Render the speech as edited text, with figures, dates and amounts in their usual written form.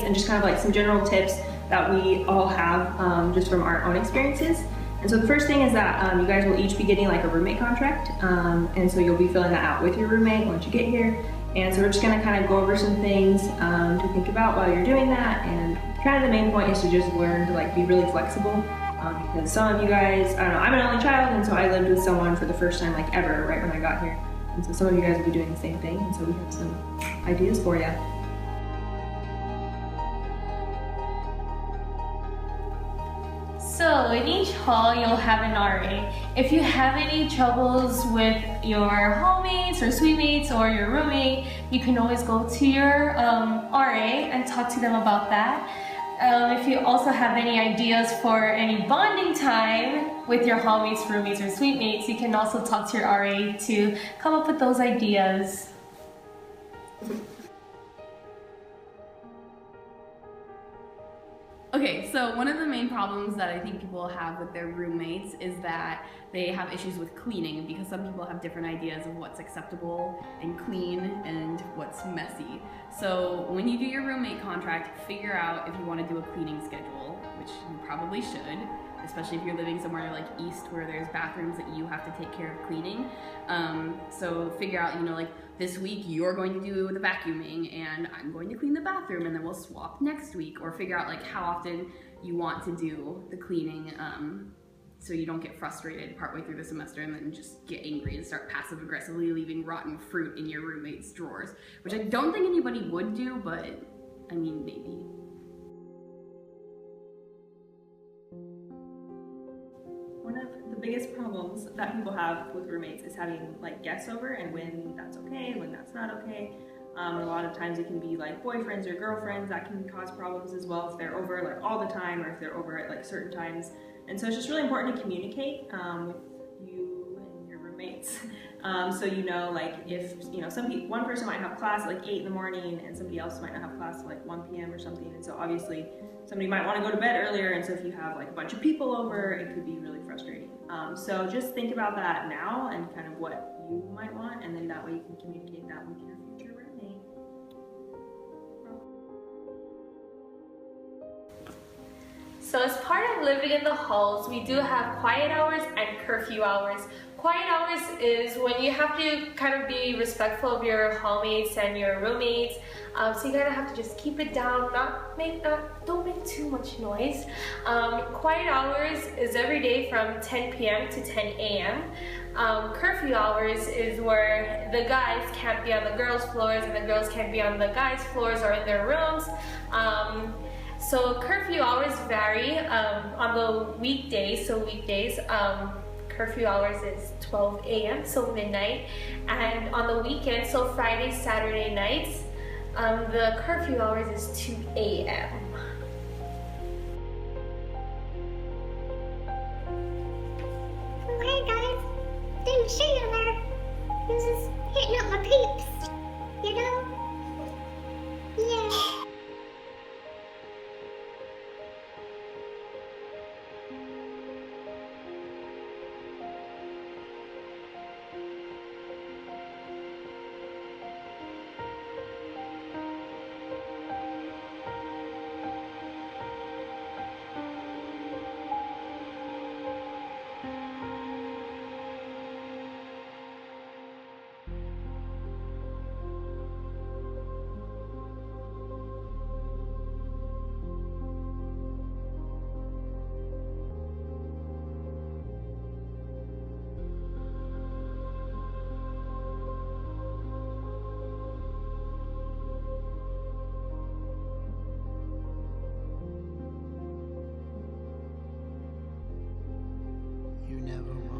and just kind of like some general tips that we all have just from our own experiences. And so the first thing is that you guys will each be getting like a roommate contract, and so you'll be filling that out with your roommate once you get here. And so we're just gonna kind of go over some things to think about while you're doing that, and kind of the main point is to just learn to like be really flexible, because some of you guys, I don't know, I'm an only child, and so I lived with someone for the first time like ever right when I got here. And so some of you guys will be doing the same thing, and so we have some ideas for you. So in each hall, you'll have an RA. If you have any troubles with your hallmates or suitemates or your roommate, you can always go to your RA and talk to them about that. If you also have any ideas for any bonding time with your hallmates, roommates, or suitemates, you can also talk to your RA to come up with those ideas. Okay, so one of the main problems that I think people have with their roommates is that they have issues with cleaning, because some people have different ideas of what's acceptable and clean and what's messy. So when you do your roommate contract, figure out if you want to do a cleaning schedule, which you probably should, especially if you're living somewhere like east where there's bathrooms that you have to take care of cleaning. So figure out, like this week you're going to do the vacuuming and I'm going to clean the bathroom, and then we'll swap next week, or figure out like how often you want to do the cleaning, so you don't get frustrated partway through the semester and then just get angry and start passive aggressively leaving rotten fruit in your roommate's drawers, which I don't think anybody would do, but I mean, maybe. The biggest problems that people have with roommates is having like guests over, and when that's okay, when that's not okay. A lot of times it can be like boyfriends or girlfriends that can cause problems as well if they're over like all the time, or if they're over at like certain times. And so it's just really important to communicate with you and your roommates. So like if one person might have class at like 8 in the morning and somebody else might not have class at like 1 p.m. or something, and so obviously somebody might want to go to bed earlier, and so if you have like a bunch of people over, it could be really frustrating. So just think about that now and kind of what you might want, and then that way you can communicate that with your future roommate. So as part of living in the halls, we do have quiet hours and curfew hours. Quiet hours is when you have to kind of be respectful of your hallmates and your roommates. So you kind of have to just keep it down, don't make too much noise. Quiet hours is every day from 10 p.m. to 10 a.m. Curfew hours is where the guys can't be on the girls' floors and the girls can't be on the guys' floors or in their rooms. So curfew hours vary on the weekdays. So weekdays, curfew hours is 12 a.m. so midnight, and on the weekends, so Friday, Saturday nights, the curfew hours is 2 a.m. Hey guys, didn't see you there. I was just hitting up my peeps, Yeah. You never wrong.